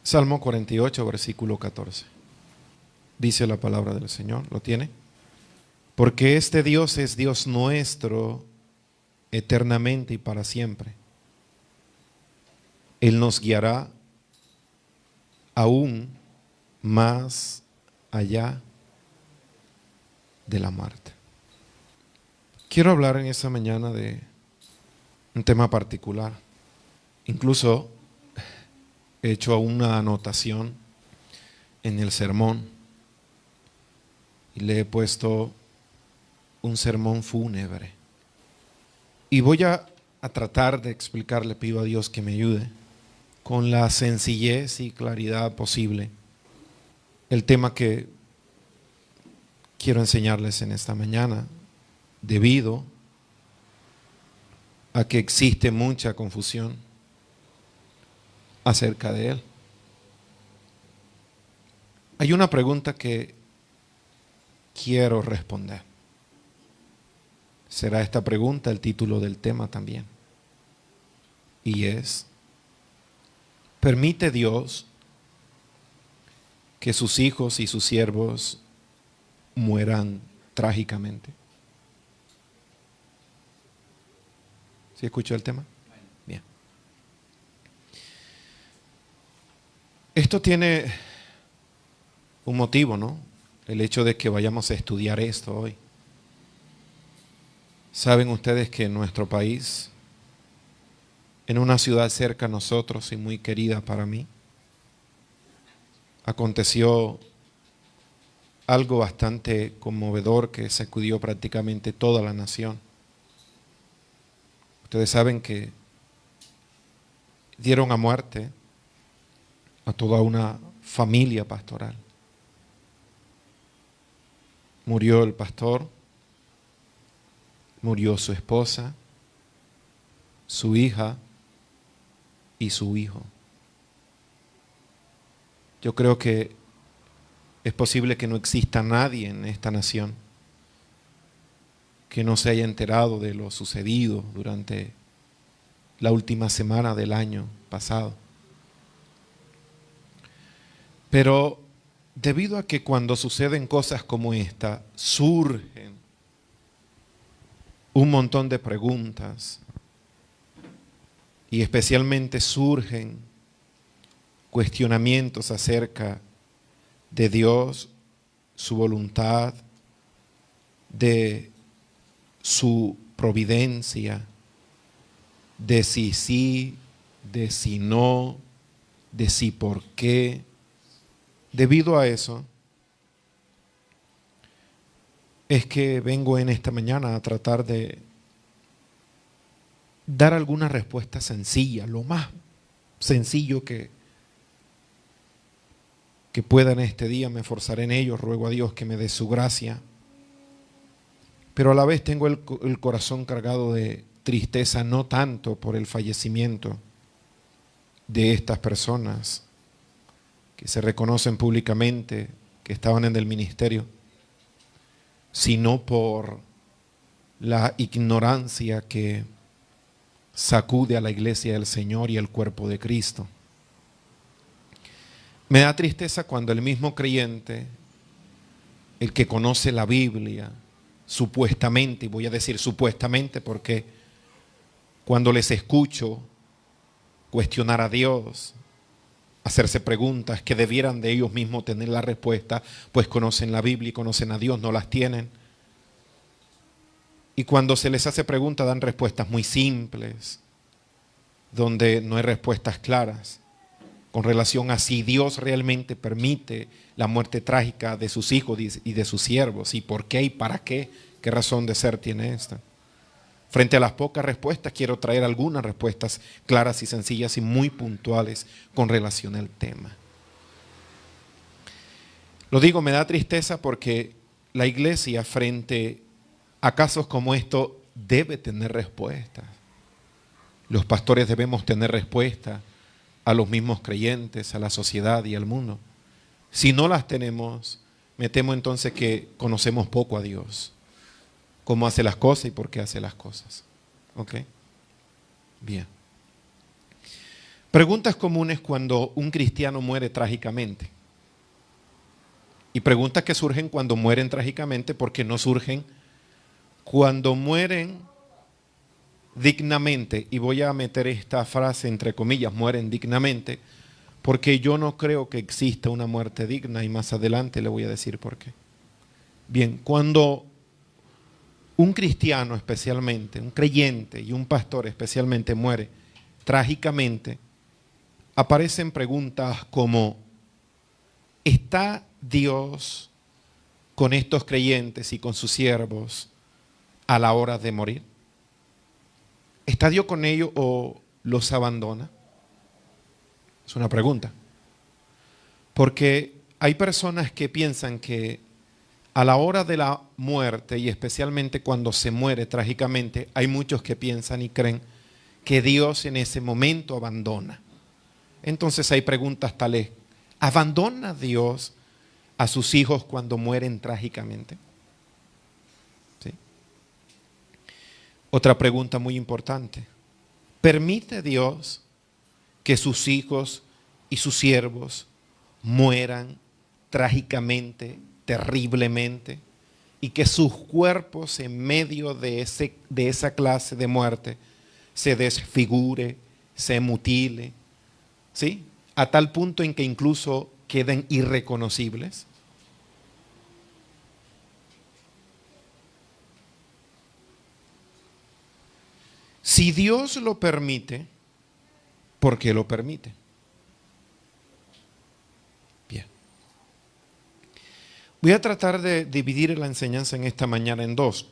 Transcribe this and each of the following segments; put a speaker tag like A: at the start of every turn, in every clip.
A: Salmo 48, versículo 14. Dice la palabra del Señor, ¿lo tiene? Porque este Dios es Dios nuestro eternamente y para siempre. Él nos guiará aún más allá de la muerte. Quiero hablar en esta mañana de un tema particular. Incluso he hecho una anotación en el sermón y le he puesto un sermón fúnebre. Y voy a tratar de explicar, le pido a Dios que me ayude con la sencillez y claridad posible el tema que quiero enseñarles en esta mañana, debido a que existe mucha confusión acerca de él. Hay una pregunta que quiero responder. Será esta pregunta el título del tema también. Y es: ¿permite Dios que sus hijos y sus siervos mueran trágicamente? ¿Sí escuchó el tema? Bien. Esto tiene un motivo, ¿no? El hecho de que vayamos a estudiar esto hoy. Saben ustedes que en nuestro país, en una ciudad cerca a nosotros y muy querida para mí, aconteció algo bastante conmovedor que sacudió prácticamente toda la nación. Ustedes saben que dieron a muerte a toda una familia pastoral. Murió el pastor, murió su esposa, su hija y su hijo. Yo creo que es posible que no exista nadie en esta nación que no se haya enterado de lo sucedido durante la última semana del año pasado. Pero debido a que cuando suceden cosas como esta, surgen un montón de preguntas y especialmente surgen cuestionamientos acerca de Dios, su voluntad, de su providencia, de si sí, de si no, de si por qué. Debido a eso, es que vengo en esta mañana a tratar de dar alguna respuesta sencilla, lo más sencillo que pueda en este día. Me esforzaré en ello, ruego a Dios que me dé su gracia. Pero a la vez tengo el corazón cargado de tristeza, no tanto por el fallecimiento de estas personas que se reconocen públicamente que estaban en el ministerio, sino por la ignorancia que sacude a la iglesia del Señor y el cuerpo de Cristo. Me da tristeza cuando el mismo creyente, el que conoce la Biblia, supuestamente, y voy a decir supuestamente porque cuando les escucho cuestionar a Dios, hacerse preguntas que debieran de ellos mismos tener la respuesta, pues conocen la Biblia y conocen a Dios, no las tienen. Y cuando se les hace preguntas dan respuestas muy simples, donde no hay respuestas claras con relación a si Dios realmente permite la muerte trágica de sus hijos y de sus siervos, y por qué y para qué razón de ser tiene esta. Frente a las pocas respuestas, quiero traer algunas respuestas claras y sencillas y muy puntuales con relación al tema. Lo digo, me da tristeza porque la iglesia frente a casos como esto debe tener respuestas. Los pastores debemos tener respuesta a los mismos creyentes, a la sociedad y al mundo. Si no las tenemos, me temo entonces que conocemos poco a Dios, cómo hace las cosas y por qué hace las cosas. ¿Ok? Bien. Preguntas comunes cuando un cristiano muere trágicamente. Y preguntas que surgen cuando mueren trágicamente, porque no surgen cuando mueren dignamente. Y voy a meter esta frase entre comillas, mueren dignamente, porque yo no creo que exista una muerte digna, y más adelante le voy a decir por qué. Bien, cuando un cristiano especialmente, un creyente y un pastor especialmente muere trágicamente, aparecen preguntas como: ¿está Dios con estos creyentes y con sus siervos a la hora de morir? ¿Está Dios con ellos o los abandona? Es una pregunta. Porque hay personas que piensan que a la hora de la muerte, y especialmente cuando se muere trágicamente, hay muchos que piensan y creen que Dios en ese momento abandona. Entonces hay preguntas tales: ¿abandona Dios a sus hijos cuando mueren trágicamente? ¿Sí? Otra pregunta muy importante: ¿permite Dios que sus hijos y sus siervos mueran trágicamente, terriblemente, y que sus cuerpos en medio de esa clase de muerte se desfigure, se mutile, ¿sí? A tal punto en que incluso queden irreconocibles? Si Dios lo permite, ¿por qué lo permite? Bien. Voy a tratar de dividir la enseñanza en esta mañana en dos.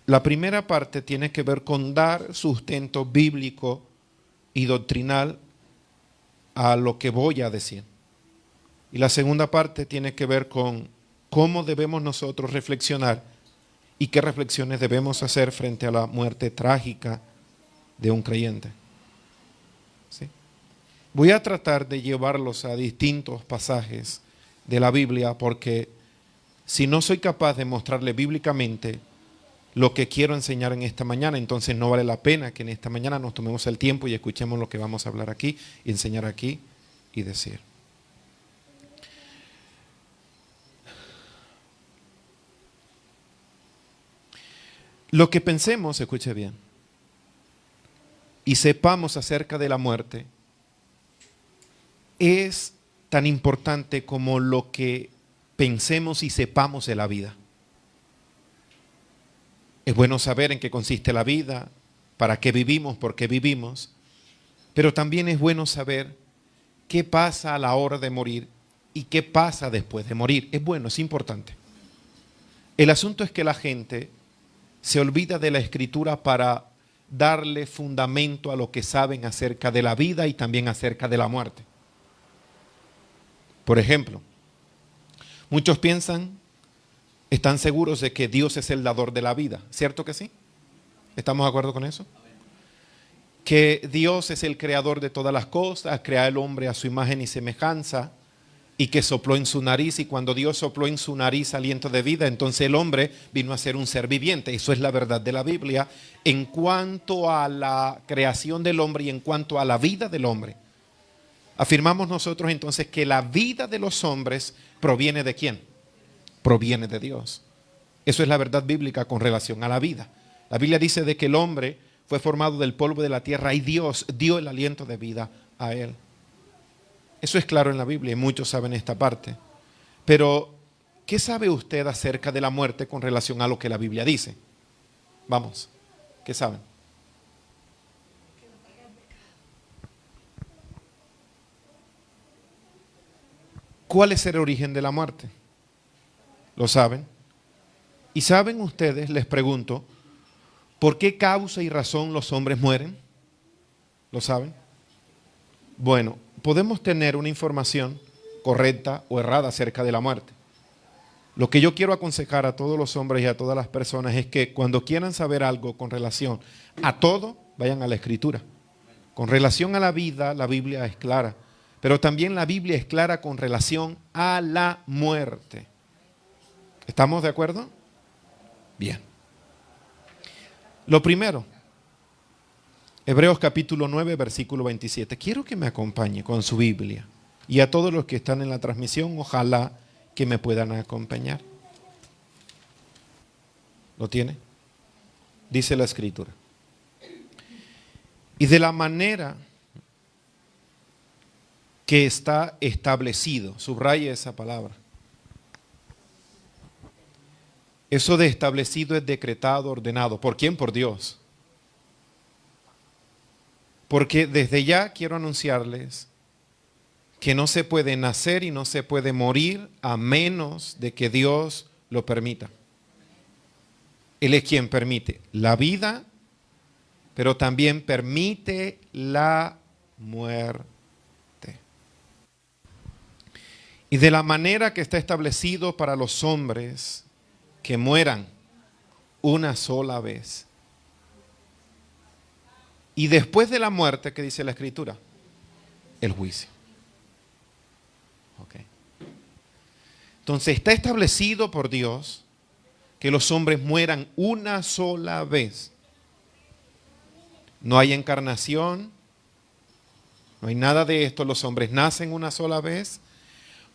A: La primera parte tiene que ver con dar sustento bíblico y doctrinal a lo que voy a decir. Y la segunda parte tiene que ver con cómo debemos nosotros reflexionar y qué reflexiones debemos hacer frente a la muerte trágica de un creyente. ¿Sí? Voy a tratar de llevarlos a distintos pasajes de la Biblia, porque si no soy capaz de mostrarle bíblicamente lo que quiero enseñar en esta mañana, entonces no vale la pena que en esta mañana nos tomemos el tiempo y escuchemos lo que vamos a hablar aquí y enseñar aquí y decir. Lo que pensemos, escuche bien, y sepamos acerca de la muerte es tan importante como lo que pensemos y sepamos de la vida. Es bueno saber en qué consiste la vida, para qué vivimos, por qué vivimos, pero también es bueno saber qué pasa a la hora de morir y qué pasa después de morir. Es bueno, es importante. El asunto es que la gente se olvida de la Escritura para darle fundamento a lo que saben acerca de la vida y también acerca de la muerte. Por ejemplo, muchos piensan, están seguros de que Dios es el dador de la vida. ¿Cierto que sí? ¿Estamos de acuerdo con eso? Que Dios es el creador de todas las cosas, crea al hombre a su imagen y semejanza, y que sopló en su nariz, y cuando Dios sopló en su nariz aliento de vida, entonces el hombre vino a ser un ser viviente. Eso es la verdad de la Biblia en cuanto a la creación del hombre y en cuanto a la vida del hombre. Afirmamos nosotros entonces que la vida de los hombres proviene ¿de quién? Proviene de Dios. Eso es la verdad bíblica con relación a la vida. La Biblia dice de que el hombre fue formado del polvo de la tierra y Dios dio el aliento de vida a él. Eso es claro en la Biblia y muchos saben esta parte. Pero, ¿qué sabe usted acerca de la muerte con relación a lo que la Biblia dice? Vamos, ¿qué saben? ¿Cuál es el origen de la muerte? ¿Lo saben? ¿Y saben ustedes, les pregunto, por qué causa y razón los hombres mueren? ¿Lo saben? Bueno, podemos tener una información correcta o errada acerca de la muerte. Lo que yo quiero aconsejar a todos los hombres y a todas las personas es que cuando quieran saber algo con relación a todo, vayan a la Escritura. Con relación a la vida, la Biblia es clara, pero también la Biblia es clara con relación a la muerte. ¿Estamos de acuerdo? Bien. Lo primero, Hebreos capítulo 9, versículo 27. Quiero que me acompañe con su Biblia. Y a todos los que están en la transmisión, ojalá que me puedan acompañar. ¿Lo tiene? Dice la Escritura. Y de la manera que está establecido, subraya esa palabra. Eso de establecido es decretado, ordenado. ¿Por quién? Por Dios. Porque desde ya quiero anunciarles que no se puede nacer y no se puede morir a menos de que Dios lo permita. Él es quien permite la vida, pero también permite la muerte. Y de la manera que está establecido para los hombres que mueran una sola vez. Y después de la muerte, ¿qué dice la Escritura? El juicio. Okay. Entonces está establecido por Dios que los hombres mueran una sola vez. No hay encarnación, no hay nada de esto. Los hombres nacen una sola vez,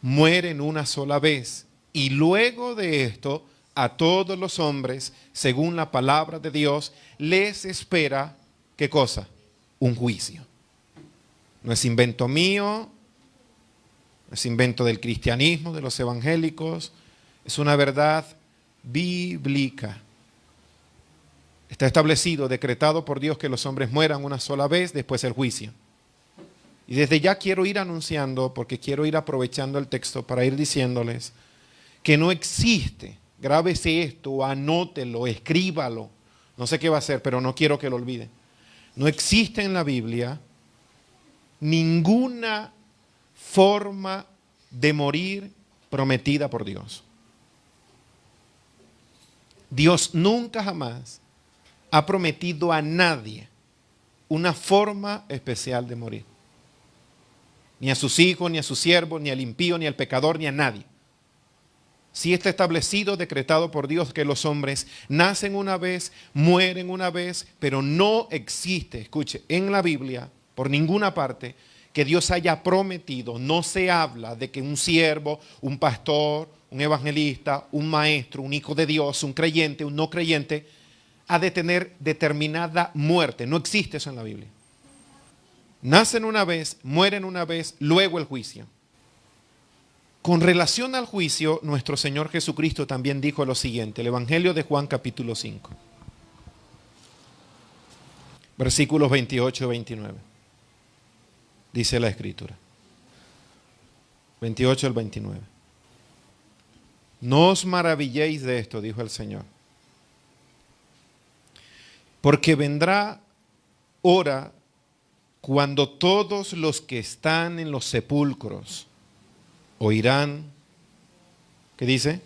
A: mueren una sola vez. Y luego de esto, a todos los hombres, según la palabra de Dios, les espera, ¿qué cosa? Un juicio. No es invento mío, no es invento del cristianismo, de los evangélicos, es una verdad bíblica. Está establecido, decretado por Dios que los hombres mueran una sola vez, después el juicio. Y desde ya quiero ir anunciando, porque quiero ir aprovechando el texto para ir diciéndoles que no existe, grábese esto, anótelo, escríbalo, no sé qué va a hacer, pero no quiero que lo olvide. No existe en la Biblia ninguna forma de morir prometida por Dios. Dios nunca jamás ha prometido a nadie una forma especial de morir. Ni a sus hijos, ni a sus siervos, ni al impío, ni al pecador, ni a nadie. Sí está establecido, decretado por Dios que los hombres nacen una vez, mueren una vez, pero no existe, escuche, en la Biblia, por ninguna parte, que Dios haya prometido. No se habla de que un siervo, un pastor, un evangelista, un maestro, un hijo de Dios, un creyente, un no creyente, ha de tener determinada muerte. No existe eso en la Biblia. Nacen una vez, mueren una vez, luego el juicio. Con relación al juicio, nuestro Señor Jesucristo también dijo lo siguiente, el Evangelio de Juan capítulo 5, versículos 28 y 29. Dice la Escritura. 28 al 29. No os maravilléis de esto, dijo el Señor, porque vendrá hora cuando todos los que están en los sepulcros oirán, ¿qué dice?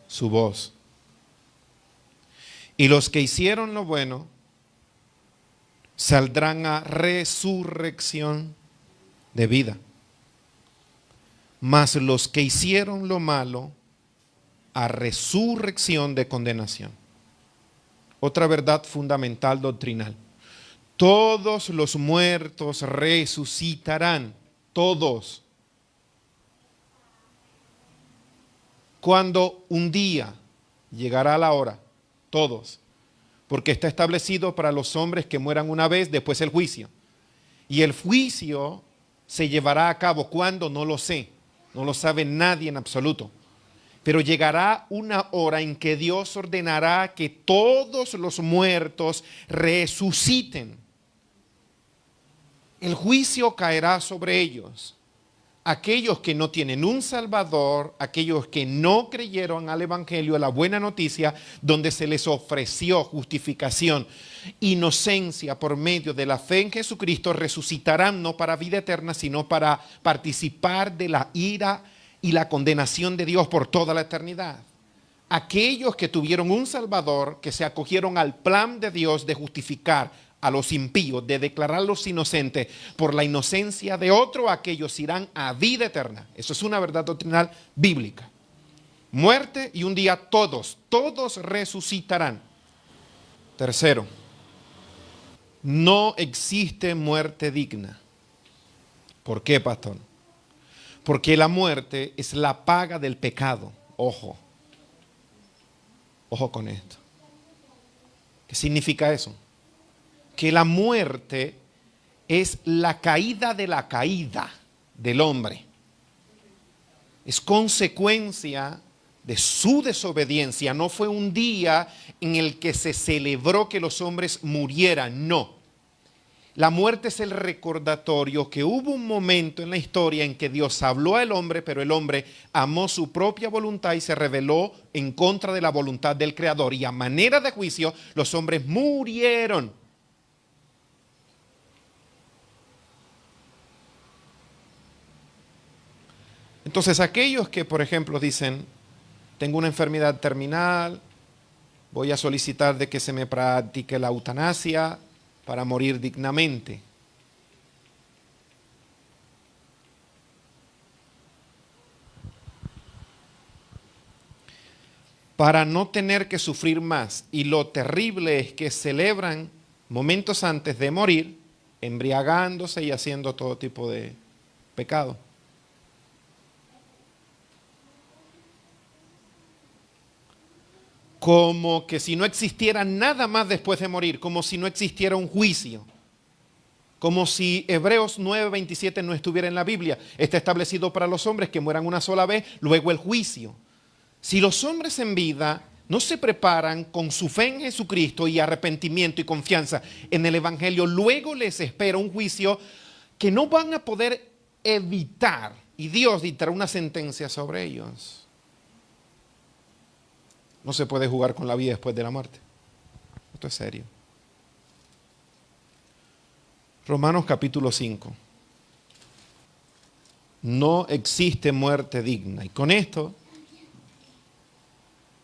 A: Su voz. Y los que hicieron lo bueno saldrán a resurrección de vida. Mas los que hicieron lo malo a resurrección de condenación. Otra verdad fundamental doctrinal. Todos los muertos resucitarán, todos. Cuando un día llegará la hora, todos, porque está establecido para los hombres que mueran una vez, después el juicio. Y el juicio se llevará a cabo, ¿cuándo? No lo sé, no lo sabe nadie en absoluto. Pero llegará una hora en que Dios ordenará que todos los muertos resuciten. El juicio caerá sobre ellos. Aquellos que no tienen un Salvador, aquellos que no creyeron al Evangelio, a la buena noticia, donde se les ofreció justificación, inocencia por medio de la fe en Jesucristo, resucitarán no para vida eterna, sino para participar de la ira y la condenación de Dios por toda la eternidad. Aquellos que tuvieron un Salvador, que se acogieron al plan de Dios de justificar a los impíos, de declararlos inocentes por la inocencia de otro, aquellos irán a vida eterna. Eso es una verdad doctrinal bíblica. Muerte y un día todos resucitarán. Tercero, No existe muerte digna. ¿Por qué, pastor? Porque la muerte es la paga del pecado. Ojo. Ojo con esto. ¿Qué significa eso? Que la muerte es la caída de la caída del hombre. Es consecuencia de su desobediencia. No fue un día en el que se celebró que los hombres murieran, no. La muerte es el recordatorio que hubo un momento en la historia en que Dios habló al hombre, pero el hombre amó su propia voluntad y se rebeló en contra de la voluntad del Creador. Y a manera de juicio, los hombres murieron. Entonces, aquellos que, por ejemplo, dicen, tengo una enfermedad terminal, voy a solicitar de que se me practique la eutanasia para morir dignamente. Para no tener que sufrir más. Y lo terrible es que celebran momentos antes de morir, embriagándose y haciendo todo tipo de pecado. Como que si no existiera nada más después de morir, como si no existiera un juicio, como si Hebreos 9:27 no estuviera en la Biblia. Está establecido para los hombres que mueran una sola vez, luego el juicio. Si los hombres en vida no se preparan con su fe en Jesucristo y arrepentimiento y confianza en el Evangelio, luego les espera un juicio que no van a poder evitar, y Dios dictará una sentencia sobre ellos. No se puede jugar con la vida después de la muerte. Esto es serio. Romanos capítulo 5. No existe muerte digna. Y con esto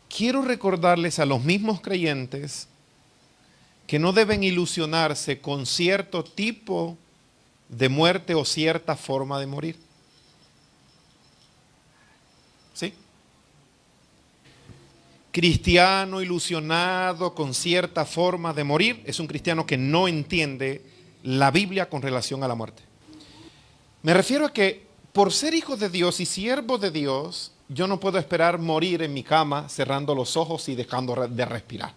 A: quiero recordarles a los mismos creyentes que no deben ilusionarse con cierto tipo de muerte o cierta forma de morir. ¿Sí? Cristiano ilusionado con cierta forma de morir es un cristiano que no entiende la Biblia con relación a la muerte. Me refiero a que por ser hijo de Dios y siervo de Dios, yo no puedo esperar morir en mi cama cerrando los ojos y dejando de respirar.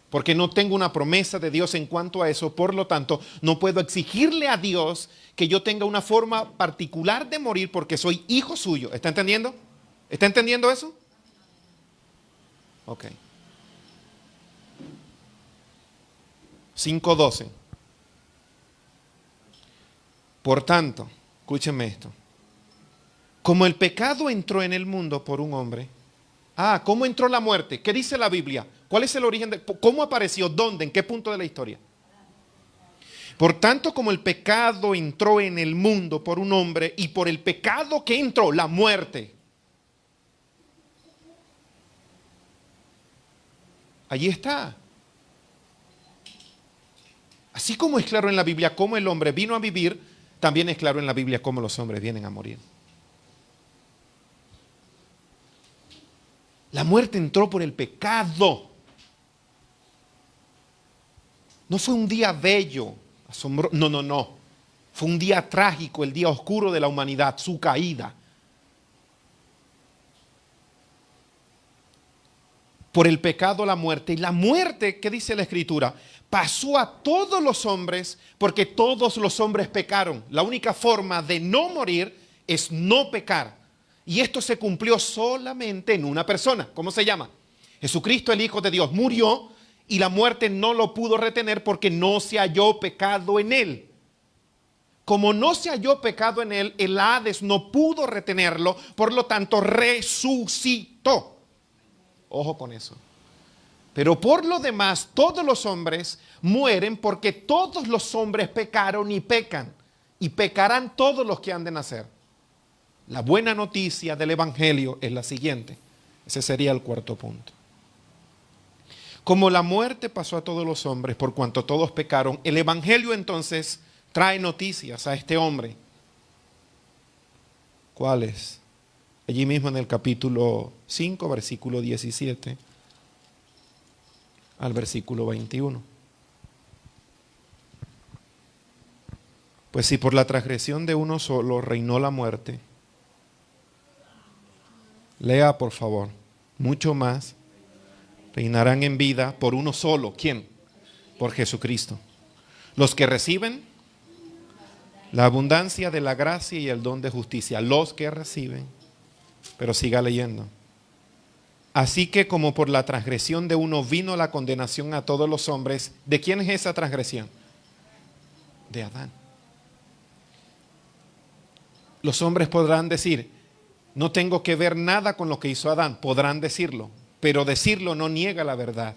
A: Porque no tengo una promesa de Dios en cuanto a eso, por lo tanto, no puedo exigirle a Dios que yo tenga una forma particular de morir porque soy hijo suyo. ¿Está entendiendo? ¿Está entendiendo eso? Ok. 5:12. Por tanto, escúchenme esto. Como el pecado entró en el mundo por un hombre. ¿Cómo entró la muerte? ¿Qué dice la Biblia? ¿Cuál es el origen de cómo apareció? ¿Dónde? ¿En qué punto de la historia? Por tanto, como el pecado entró en el mundo por un hombre y por el pecado que entró, la muerte. Allí está. Así como es claro en la Biblia cómo el hombre vino a vivir, también es claro en la Biblia cómo los hombres vienen a morir. La muerte entró por el pecado. No fue un día bello, asombroso. No. Fue un día trágico, el día oscuro de la humanidad, su caída. Por el pecado la muerte. Y la muerte, ¿qué dice la Escritura? Pasó a todos los hombres porque todos los hombres pecaron. La única forma de no morir es no pecar. Y esto se cumplió solamente en una persona. ¿Cómo se llama? Jesucristo, el Hijo de Dios, murió y la muerte no lo pudo retener porque no se halló pecado en él. Como no se halló pecado en él, el Hades no pudo retenerlo, por lo tanto resucitó. Ojo con eso. Pero por lo demás, todos los hombres mueren porque todos los hombres pecaron y pecan. Y pecarán todos los que han de nacer. La buena noticia del Evangelio es la siguiente. Ese sería el cuarto punto. Como la muerte pasó a todos los hombres por cuanto todos pecaron, el Evangelio entonces trae noticias a este hombre. ¿Cuáles? Allí mismo en el capítulo 5, versículo 17 al versículo 21. Pues si por la transgresión de uno solo reinó la muerte, lea por favor, mucho más reinarán en vida por uno solo. ¿Quién? Por Jesucristo. Los que reciben la abundancia de la gracia y el don de justicia. Los que reciben. Pero siga leyendo. Así que como por la transgresión de uno vino la condenación a todos los hombres, ¿de quién es esa transgresión? De Adán. Los hombres podrán decir, no tengo que ver nada con lo que hizo Adán. Podrán decirlo, pero decirlo no niega la verdad.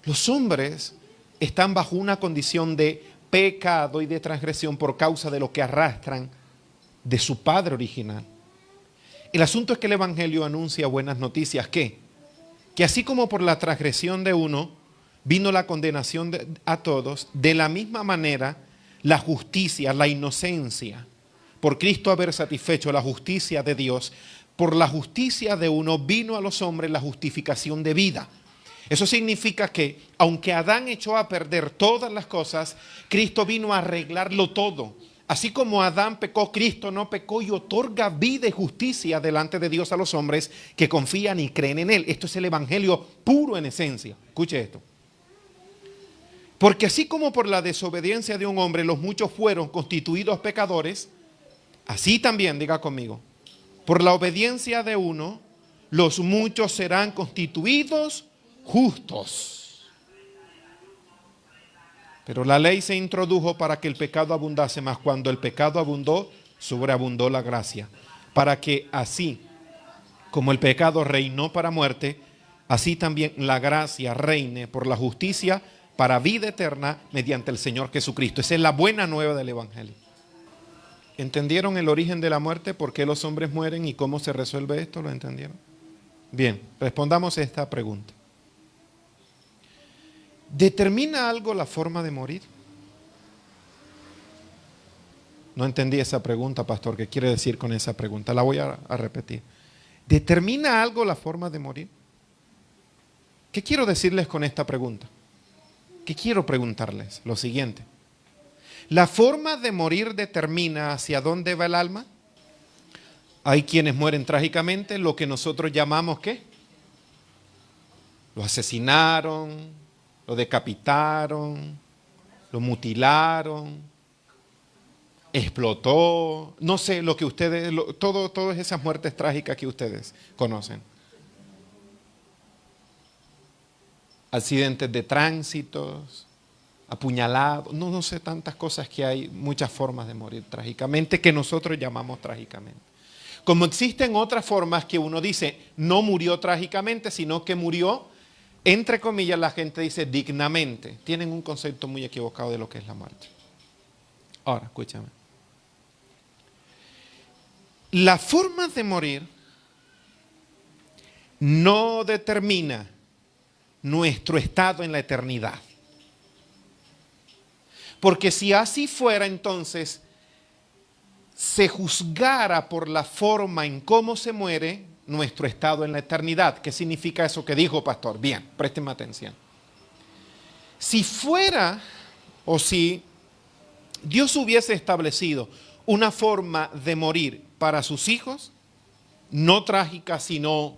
A: Los hombres están bajo una condición de pecado y de transgresión por causa de lo que arrastran de su padre original. El asunto es que el Evangelio anuncia buenas noticias. ¿Qué? Que así como por la transgresión de uno vino la condenación a todos, de la misma manera la justicia, la inocencia, por Cristo haber satisfecho la justicia de Dios, por la justicia de uno vino a los hombres la justificación de vida. Eso significa que, aunque Adán echó a perder todas las cosas, Cristo vino a arreglarlo todo. Así como Adán pecó, Cristo no pecó y otorga vida y justicia delante de Dios a los hombres que confían y creen en Él. Esto es el Evangelio puro en esencia. Escuche esto. Porque así como por la desobediencia de un hombre los muchos fueron constituidos pecadores, así también, diga conmigo, por la obediencia de uno, los muchos serán constituidos justos. Pero la ley se introdujo para que el pecado abundase, mas cuando el pecado abundó, sobreabundó la gracia. Para que así como el pecado reinó para muerte, así también la gracia reine por la justicia para vida eterna mediante el Señor Jesucristo. Esa es la buena nueva del Evangelio. ¿Entendieron el origen de la muerte? ¿Por qué los hombres mueren y cómo se resuelve esto? ¿Lo entendieron? Bien, respondamos esta pregunta. ¿Determina algo la forma de morir? No entendí esa pregunta, pastor. ¿Qué quiere decir con esa pregunta? La voy a repetir. ¿Determina algo la forma de morir? ¿Qué quiero decirles con esta pregunta? ¿Qué quiero preguntarles? Lo siguiente. ¿La forma de morir determina hacia dónde va el alma? Hay quienes mueren trágicamente, lo que nosotros llamamos ¿qué? Lo asesinaron, lo decapitaron, lo mutilaron, explotó, no sé, lo que ustedes, todas esas muertes trágicas que ustedes conocen. Accidentes de tránsito, apuñalados, no sé, tantas cosas que hay, muchas formas de morir trágicamente que nosotros llamamos trágicamente. Como existen otras formas que uno dice, no murió trágicamente, sino que murió, entre comillas, la gente dice dignamente. Tienen un concepto muy equivocado de lo que es la muerte. Ahora, escúchame. La forma de morir no determina nuestro estado en la eternidad. Porque si así fuera, entonces se juzgara por la forma en cómo se muere nuestro estado en la eternidad. ¿Qué significa eso que dijo, pastor? Bien, préstenme atención. Si fuera o si Dios hubiese establecido una forma de morir para sus hijos, no trágica, sino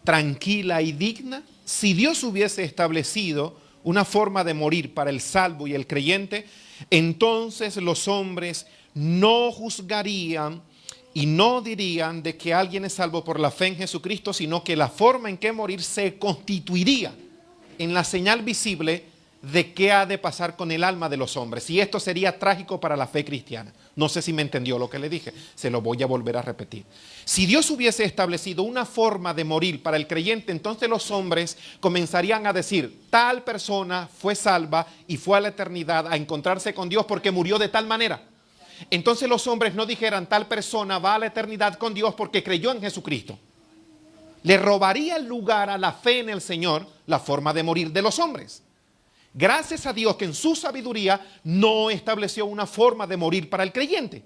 A: tranquila y digna, si Dios hubiese establecido una forma de morir para el salvo y el creyente, entonces los hombres no juzgarían y no dirían de que alguien es salvo por la fe en Jesucristo, sino que la forma en que morir se constituiría en la señal visible de qué ha de pasar con el alma de los hombres. Y esto sería trágico para la fe cristiana. No sé si me entendió lo que le dije, se lo voy a volver a repetir. Si Dios hubiese establecido una forma de morir para el creyente, entonces los hombres comenzarían a decir, tal persona fue salva y fue a la eternidad a encontrarse con Dios porque murió de tal manera. Entonces los hombres no dijeran, tal persona va a la eternidad con Dios porque creyó en Jesucristo. Le robaría el lugar a la fe en el Señor la forma de morir de los hombres. Gracias a Dios que en su sabiduría no estableció una forma de morir para el creyente.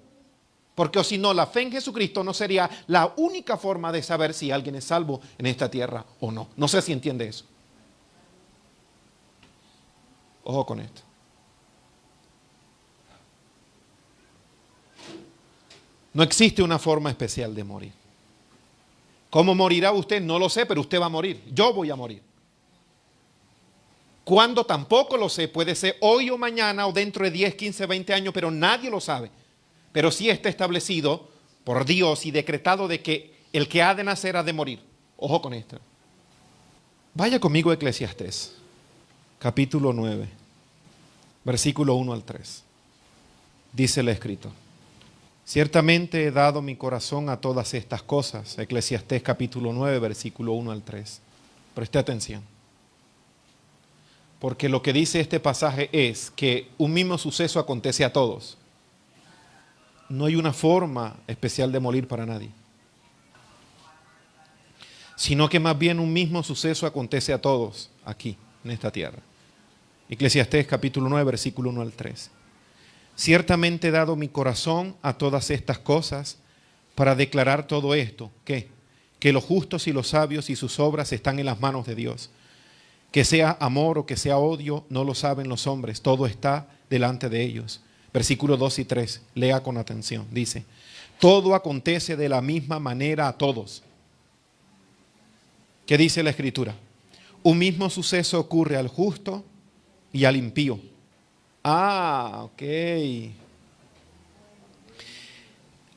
A: Porque o si no, la fe en Jesucristo no sería la única forma de saber si alguien es salvo en esta tierra o no. No sé si entiende eso. Ojo con esto. No existe una forma especial de morir. ¿Cómo morirá usted? No lo sé, pero usted va a morir. Yo voy a morir. ¿Cuándo? Tampoco lo sé. Puede ser hoy o mañana o dentro de 10, 15, 20 años, pero nadie lo sabe. Pero sí está establecido por Dios y decretado de que el que ha de nacer ha de morir. Ojo con esto. Vaya conmigo a Eclesiastés, capítulo 9, versículo 1 al 3. Dice el escritor: ciertamente he dado mi corazón a todas estas cosas. Eclesiastés capítulo 9, versículo 1 al 3. Preste atención. Porque lo que dice este pasaje es que un mismo suceso acontece a todos. No hay una forma especial de morir para nadie. Sino que más bien un mismo suceso acontece a todos aquí, en esta tierra. Eclesiastés capítulo 9, versículo 1 al 3. Ciertamente he dado mi corazón a todas estas cosas para declarar todo esto. ¿Qué? Que los justos y los sabios y sus obras están en las manos de Dios. Que sea amor o que sea odio, no lo saben los hombres. Todo está delante de ellos. Versículos 2 y 3. Lea con atención. Dice: todo acontece de la misma manera a todos. ¿Qué dice la Escritura? Un mismo suceso ocurre al justo y al impío. Ok.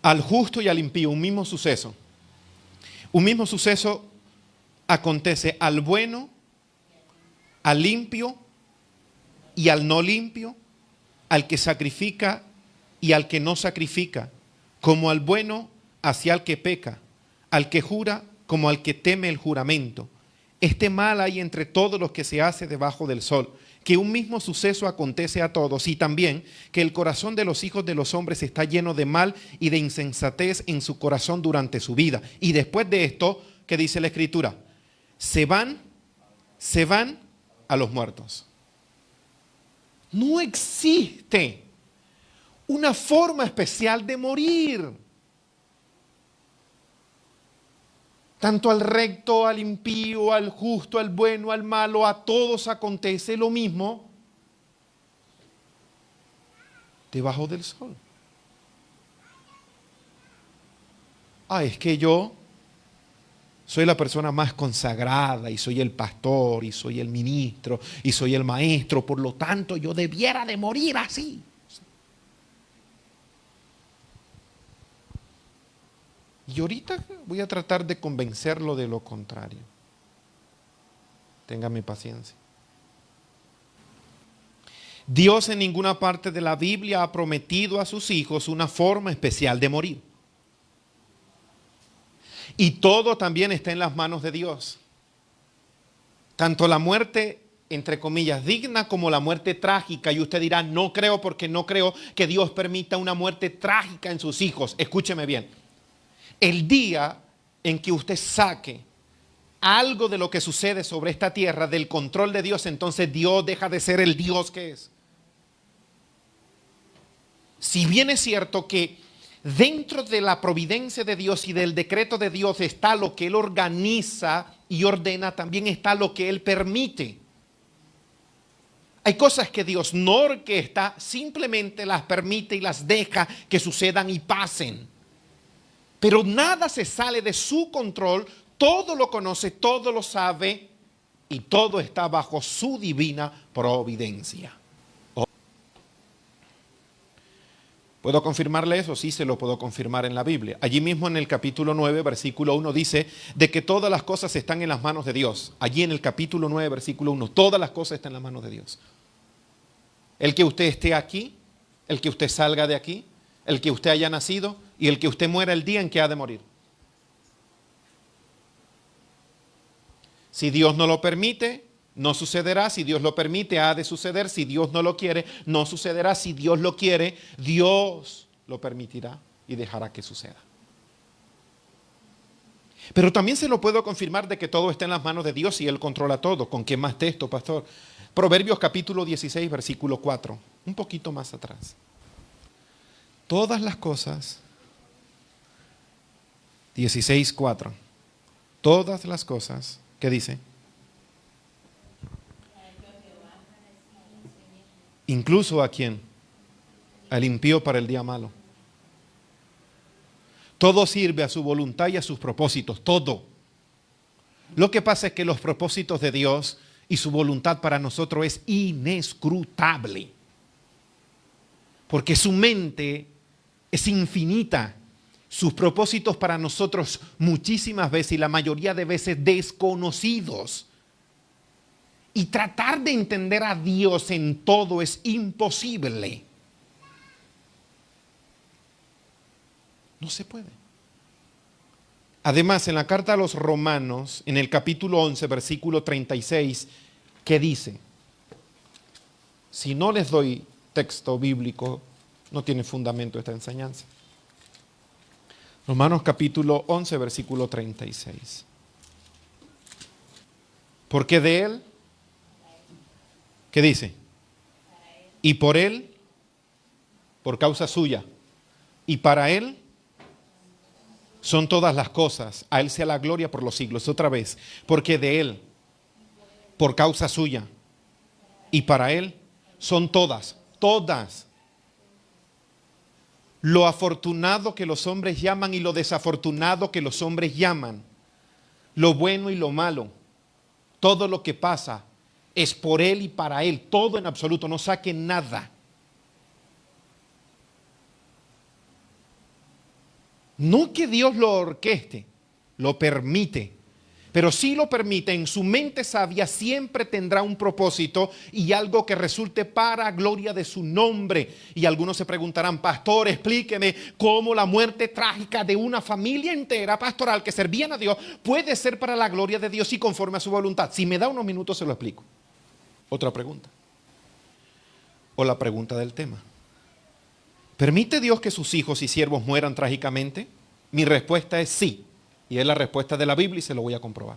A: Al justo y al impío, un mismo suceso. Un mismo suceso acontece al bueno, al limpio y al no limpio, al que sacrifica y al que no sacrifica, como al bueno hacia el que peca, al que jura como al que teme el juramento. Este mal hay entre todos los que se hace debajo del sol, que un mismo suceso acontece a todos, y también que el corazón de los hijos de los hombres está lleno de mal y de insensatez en su corazón durante su vida. Y después de esto, ¿qué dice la Escritura? Se van a los muertos. No existe una forma especial de morir. Tanto al recto, al impío, al justo, al bueno, al malo, a todos acontece lo mismo debajo del sol. Es que yo soy la persona más consagrada y soy el pastor y soy el ministro y soy el maestro, por lo tanto yo debiera de morir así. Y ahorita voy a tratar de convencerlo de lo contrario. Téngame paciencia. Dios en ninguna parte de la Biblia ha prometido a sus hijos una forma especial de morir. Y todo también está en las manos de Dios. Tanto la muerte, entre comillas, digna como la muerte trágica. Y usted dirá, no creo porque no creo que Dios permita una muerte trágica en sus hijos. Escúcheme bien. El día en que usted saque algo de lo que sucede sobre esta tierra del control de Dios, entonces Dios deja de ser el Dios que es. Si bien es cierto que dentro de la providencia de Dios y del decreto de Dios está lo que Él organiza y ordena, también está lo que Él permite. Hay cosas que Dios no orquesta, simplemente las permite y las deja que sucedan y pasen. Pero nada se sale de su control, todo lo conoce, todo lo sabe y todo está bajo su divina providencia. ¿Puedo confirmarle eso? Sí, se lo puedo confirmar en la Biblia. Allí mismo en el capítulo 9, versículo 1 dice de que todas las cosas están en las manos de Dios. Allí en el capítulo 9, versículo 1, todas las cosas están en las manos de Dios. El que usted esté aquí, el que usted salga de aquí, el que usted haya nacido y el que usted muera el día en que ha de morir. Si Dios no lo permite, no sucederá. Si Dios lo permite, ha de suceder. Si Dios no lo quiere, no sucederá. Si Dios lo quiere, Dios lo permitirá y dejará que suceda. Pero también se lo puedo confirmar de que todo está en las manos de Dios y Él controla todo. ¿Con qué más texto, pastor? Proverbios capítulo 16, versículo 4. Un poquito más atrás. Todas las cosas, 16:4. Todas las cosas, ¿qué dice? Incluso a quién? Al impío para el día malo. Todo sirve a su voluntad y a sus propósitos, todo. Lo que pasa es que los propósitos de Dios y su voluntad para nosotros es inescrutable. Porque su mente es infinita. Sus propósitos para nosotros muchísimas veces y la mayoría de veces desconocidos. Y tratar de entender a Dios en todo es imposible. No se puede. Además, en la carta a los Romanos, en el capítulo 11, versículo 36, ¿qué dice? Si no les doy texto bíblico, no tiene fundamento esta enseñanza. Romanos capítulo 11, versículo 36. Porque de Él, ¿qué dice? Y por Él, por causa suya, y para Él son todas las cosas. A Él sea la gloria por los siglos. Otra vez, porque de Él, por causa suya, y para Él son todas, todas. Lo afortunado que los hombres llaman y lo desafortunado que los hombres llaman, lo bueno y lo malo, todo lo que pasa es por Él y para Él, todo en absoluto, no saquen nada. No que Dios lo orqueste, lo permite, pero si lo permite, en su mente sabia siempre tendrá un propósito y algo que resulte para gloria de su nombre. Y algunos se preguntarán, pastor, explíqueme cómo la muerte trágica de una familia entera pastoral que servían a Dios puede ser para la gloria de Dios y conforme a su voluntad. Si me da unos minutos se lo explico. Otra pregunta. O la pregunta del tema. ¿Permite Dios que sus hijos y siervos mueran trágicamente? Mi respuesta es sí. Y es la respuesta de la Biblia y se lo voy a comprobar.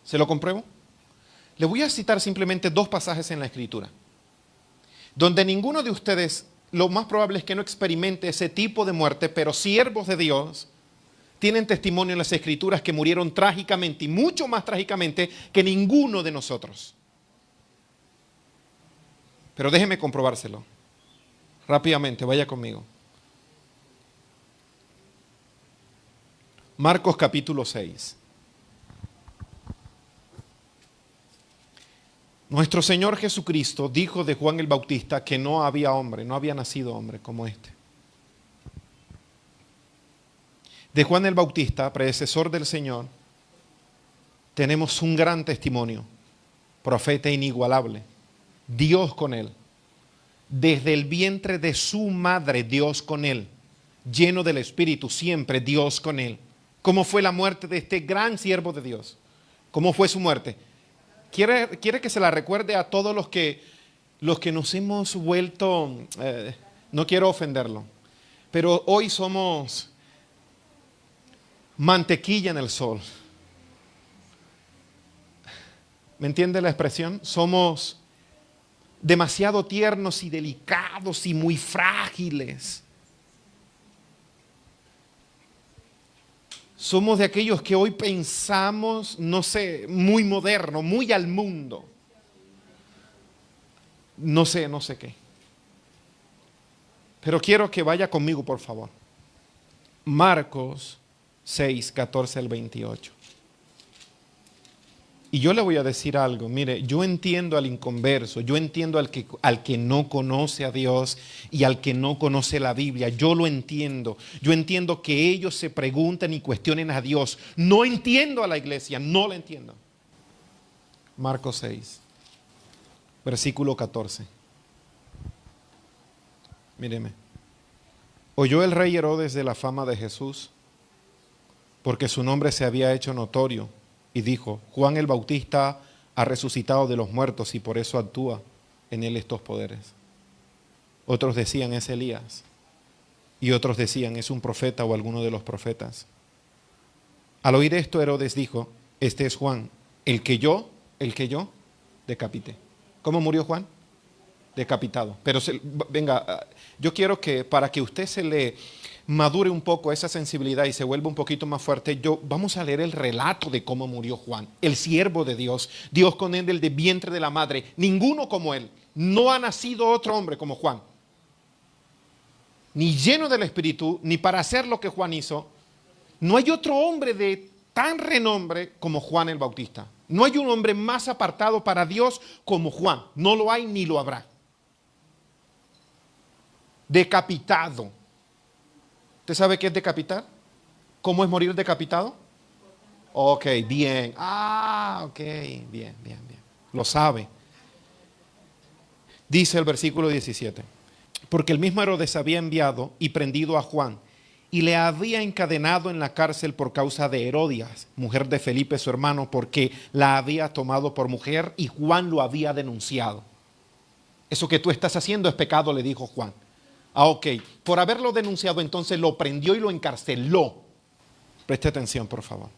A: ¿Se lo compruebo? Le voy a citar simplemente 2 pasajes en la Escritura, donde ninguno de ustedes, lo más probable es que no experimente ese tipo de muerte, pero siervos de Dios tienen testimonio en las Escrituras que murieron trágicamente y mucho más trágicamente que ninguno de nosotros. Pero déjeme comprobárselo. Rápidamente, vaya conmigo. Marcos capítulo 6. Nuestro Señor Jesucristo dijo de Juan el Bautista que no había hombre, no había nacido hombre como este. De Juan el Bautista, predecesor del Señor, tenemos un gran testimonio, profeta inigualable, Dios con él. Desde el vientre de su madre, Dios con él, lleno del Espíritu, siempre Dios con él. ¿Cómo fue la muerte de este gran siervo de Dios? ¿Cómo fue su muerte? ¿Quiere que se la recuerde a todos los que nos hemos vuelto, no quiero ofenderlo, pero hoy somos mantequilla en el sol? ¿Me entiende la expresión? Somos demasiado tiernos y delicados y muy frágiles. Somos de aquellos que hoy pensamos, no sé, muy moderno, muy al mundo. No sé qué. Pero quiero que vaya conmigo, por favor. Marcos 6, 14 al 28. Y yo le voy a decir algo, mire, yo entiendo al inconverso, yo entiendo al que no conoce a Dios y al que no conoce la Biblia, yo lo entiendo. Yo entiendo que ellos se pregunten y cuestionen a Dios. No entiendo a la iglesia, no la entiendo. Marcos 6, versículo 14. Míreme. Oyó el rey Herodes de la fama de Jesús, porque su nombre se había hecho notorio. Y dijo, Juan el Bautista ha resucitado de los muertos y por eso actúa en él estos poderes. Otros decían, es Elías. Y otros decían, es un profeta o alguno de los profetas. Al oír esto, Herodes dijo, este es Juan, el que yo decapité. ¿Cómo murió Juan? Decapitado. Pero venga, yo quiero que para que usted se le madure un poco esa sensibilidad y se vuelva un poquito más fuerte, vamos a leer el relato de cómo murió Juan, el siervo de Dios, Dios con él del vientre de la madre, ninguno como él, no ha nacido otro hombre como Juan. ni lleno del Espíritu, ni para hacer lo que Juan hizo. No hay otro hombre de tan renombre como Juan el Bautista. No hay un hombre más apartado para Dios como Juan. No lo hay ni lo habrá. Decapitado. ¿Usted sabe qué es decapitar? ¿Cómo es morir decapitado? Ok, bien. Ok, bien. Lo sabe. Dice el versículo 17. Porque el mismo Herodes había enviado y prendido a Juan y le había encadenado en la cárcel por causa de Herodías, mujer de Felipe su hermano, porque la había tomado por mujer y Juan lo había denunciado. Eso que tú estás haciendo es pecado, le dijo Juan. Ok, por haberlo denunciado entonces lo prendió y lo encarceló. Preste atención, por favor.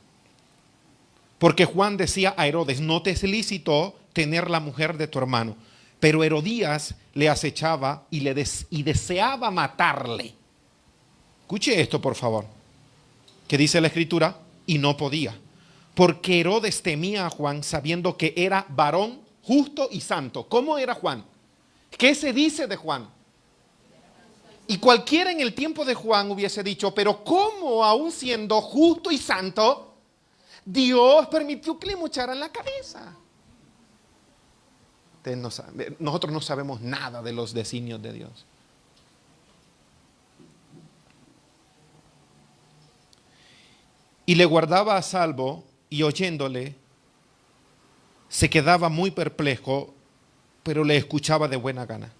A: Porque Juan decía a Herodes, no te es lícito tener la mujer de tu hermano. Pero Herodías le acechaba y deseaba matarle. Escuche esto, por favor. ¿Qué dice la Escritura? Y no podía. Porque Herodes temía a Juan sabiendo que era varón justo y santo. ¿Cómo era Juan? ¿Qué se dice de Juan? Y cualquiera en el tiempo de Juan hubiese dicho, pero ¿cómo aún siendo justo y santo, Dios permitió que le mocharan la cabeza? Nosotros no sabemos nada de los designios de Dios. Y le guardaba a salvo y oyéndole se quedaba muy perplejo, pero le escuchaba de buena gana.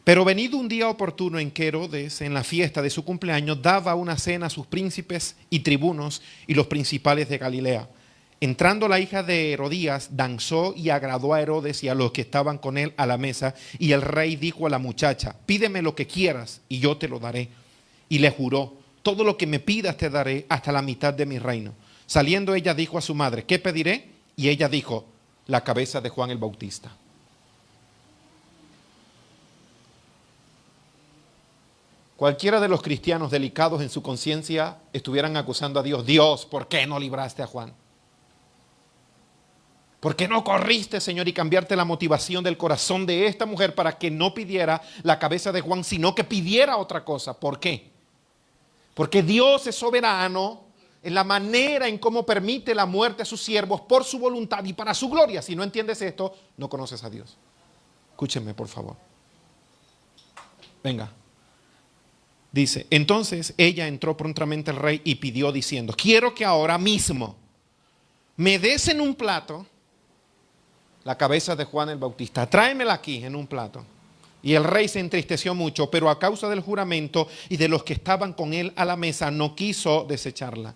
A: Pero venido un día oportuno en que Herodes, en la fiesta de su cumpleaños, daba una cena a sus príncipes y tribunos y los principales de Galilea. Entrando la hija de Herodías, danzó y agradó a Herodes y a los que estaban con él a la mesa. Y el rey dijo a la muchacha, pídeme lo que quieras y yo te lo daré. Y le juró, todo lo que me pidas te daré hasta la mitad de mi reino. Saliendo ella dijo a su madre, ¿qué pediré? Y ella dijo, la cabeza de Juan el Bautista. Cualquiera de los cristianos delicados en su conciencia estuvieran acusando a Dios, Dios, ¿por qué no libraste a Juan? ¿Por qué no corriste, Señor, y cambiarte la motivación del corazón de esta mujer para que no pidiera la cabeza de Juan, sino que pidiera otra cosa? ¿Por qué? Porque Dios es soberano en la manera en cómo permite la muerte a sus siervos por su voluntad y para su gloria. Si no entiendes esto, no conoces a Dios. Escúchenme, por favor. Venga. Dice, entonces ella entró prontamente al rey y pidió diciendo, quiero que ahora mismo me des en un plato la cabeza de Juan el Bautista. Tráemela aquí en un plato. Y el rey se entristeció mucho, pero a causa del juramento y de los que estaban con él a la mesa, no quiso desecharla.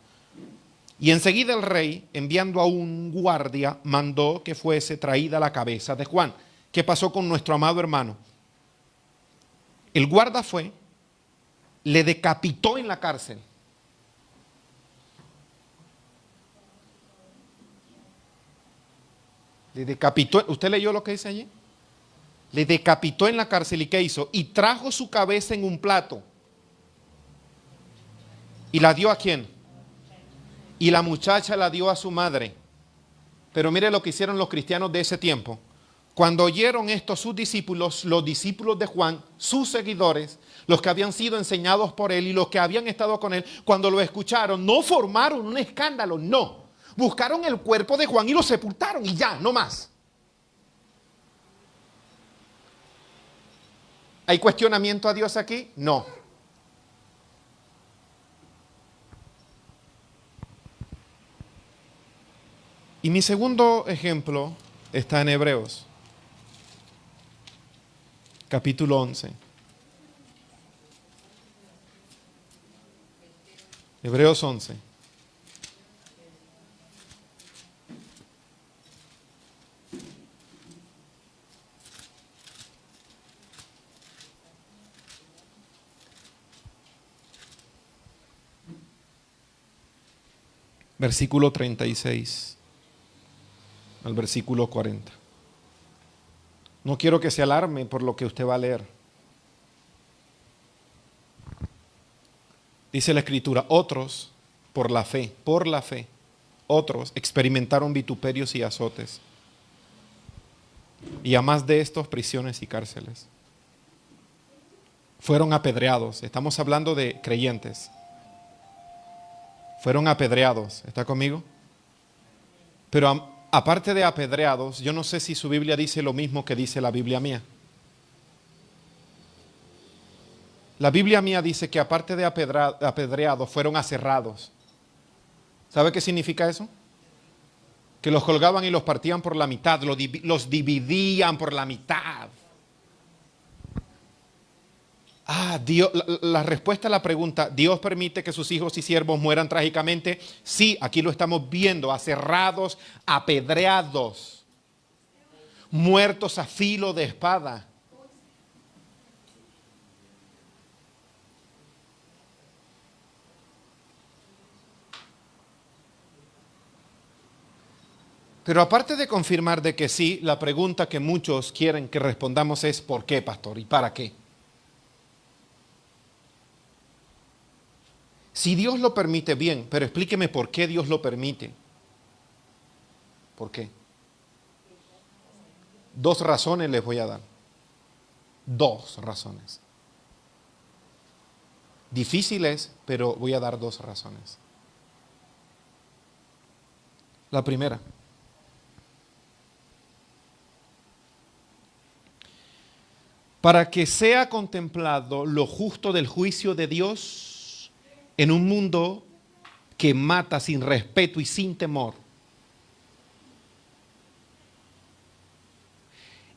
A: Y enseguida el rey, enviando a un guardia, mandó que fuese traída la cabeza de Juan. ¿Qué pasó con nuestro amado hermano? El guarda fue, le decapitó en la cárcel. Le decapitó. ¿Usted leyó lo que dice allí? Le decapitó en la cárcel. ¿Y qué hizo? Y trajo su cabeza en un plato. ¿Y la dio a quién? Y la muchacha la dio a su madre. Pero mire lo que hicieron los cristianos de ese tiempo. Cuando oyeron esto sus discípulos, los discípulos de Juan, sus seguidores, los que habían sido enseñados por él y los que habían estado con él, cuando lo escucharon, no formaron un escándalo, no. Buscaron el cuerpo de Juan y lo sepultaron y ya, no más. ¿Hay cuestionamiento a Dios aquí? No. Y mi segundo ejemplo está en Hebreos, capítulo 11. Hebreos 11. Versículo 36 al versículo 40. No quiero que se alarme por lo que usted va a leer. Dice la Escritura, otros, por la fe, otros experimentaron vituperios y azotes. Y a más de estos, prisiones y cárceles. fueron apedreados. Estamos hablando de creyentes. Fueron apedreados. ¿Está conmigo? Pero aparte de apedreados, yo no sé si su Biblia dice lo mismo que dice la Biblia mía. La Biblia mía dice que aparte de apedreados, fueron aserrados. ¿Sabe qué significa eso? Que los colgaban y los partían por la mitad, los dividían por la mitad. Dios, la respuesta a la pregunta, ¿Dios permite que sus hijos y siervos mueran trágicamente? Sí, aquí lo estamos viendo, aserrados, apedreados, muertos a filo de espada. Pero aparte de confirmar de que sí, la pregunta que muchos quieren que respondamos es ¿por qué, pastor? ¿Y para qué? Si Dios lo permite, bien, pero explíqueme por qué Dios lo permite. ¿Por qué? 2 razones les voy a dar. 2 razones. Difíciles, pero voy a dar 2 razones. La primera. Para que sea contemplado lo justo del juicio de Dios en un mundo que mata sin respeto y sin temor.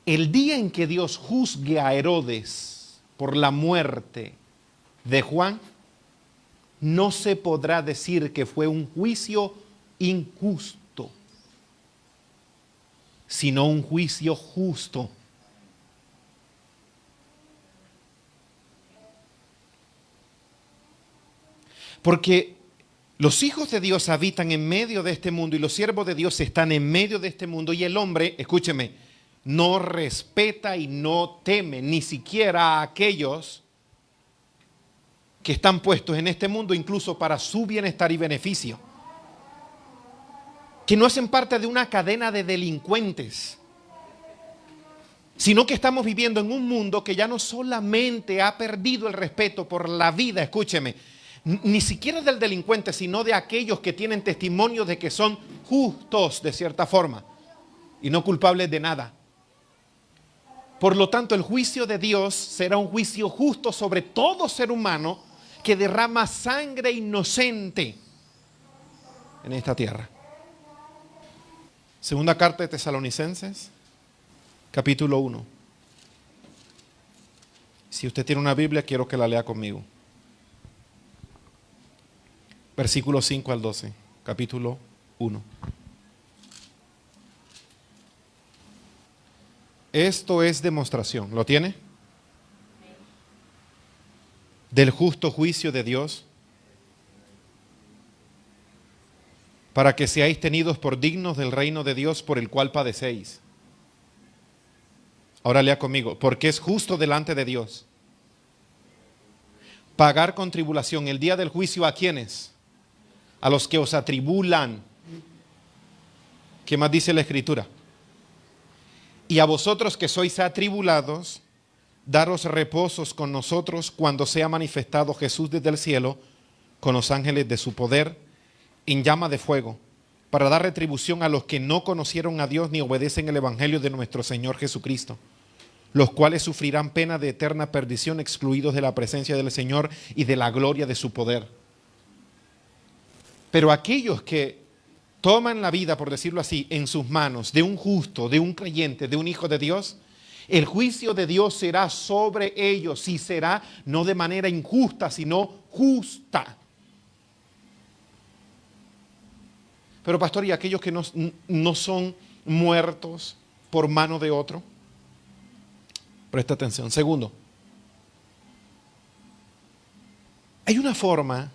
A: El día en que Dios juzgue a Herodes por la muerte de Juan, no se podrá decir que fue un juicio injusto, sino un juicio justo. Porque los hijos de Dios habitan en medio de este mundo y los siervos de Dios están en medio de este mundo y el hombre, escúcheme, no respeta y no teme ni siquiera a aquellos que están puestos en este mundo incluso para su bienestar y beneficio, que no hacen parte de una cadena de delincuentes, sino que estamos viviendo en un mundo que ya no solamente ha perdido el respeto por la vida, escúcheme, ni siquiera del delincuente, sino de aquellos que tienen testimonio de que son justos de cierta forma y no culpables de nada. Por lo tanto, el juicio de Dios será un juicio justo sobre todo ser humano que derrama sangre inocente en esta tierra. Segunda carta de Tesalonicenses, capítulo 1. Si usted tiene una Biblia, quiero que la lea conmigo. Versículos 5 al 12, capítulo 1. Esto es demostración, ¿lo tiene? Del justo juicio de Dios, para que seáis tenidos por dignos del reino de Dios por el cual padecéis. Ahora lea conmigo, porque es justo delante de Dios pagar con tribulación el día del juicio. ¿A quiénes? A los que os atribulan. ¿Qué más dice la Escritura? Y a vosotros que sois atribulados, daros reposos con nosotros cuando sea manifestado Jesús desde el cielo con los ángeles de su poder en llama de fuego, para dar retribución a los que no conocieron a Dios ni obedecen el evangelio de nuestro Señor Jesucristo, los cuales sufrirán pena de eterna perdición, excluidos de la presencia del Señor y de la gloria de su poder. Pero aquellos que toman la vida, por decirlo así, en sus manos, de un justo, de un creyente, de un hijo de Dios, el juicio de Dios será sobre ellos y será no de manera injusta, sino justa. Pero pastor, ¿y aquellos que no son muertos por mano de otro? Presta atención. Segundo, hay una forma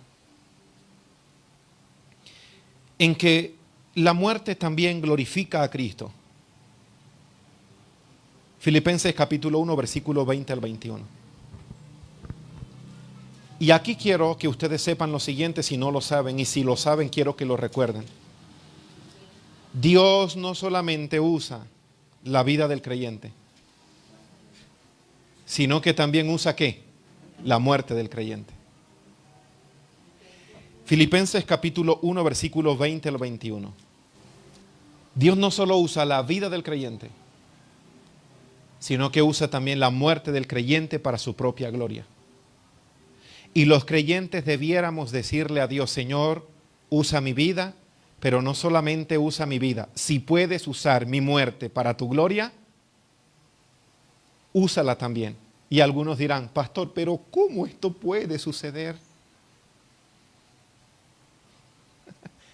A: en que la muerte también glorifica a Cristo. Filipenses capítulo 1, versículo 20 al 21. Y aquí quiero que ustedes sepan lo siguiente si no lo saben, y si lo saben quiero que lo recuerden. Dios no solamente usa la vida del creyente, sino que también usa ¿qué? la muerte del creyente. Filipenses capítulo 1, versículos 20 al 21. Dios no solo usa la vida del creyente, sino que usa también la muerte del creyente para su propia gloria. Y los creyentes debiéramos decirle a Dios: Señor, usa mi vida, pero no solamente usa mi vida. Si puedes usar mi muerte para tu gloria, úsala también. Y algunos dirán: pastor, pero ¿cómo esto puede suceder?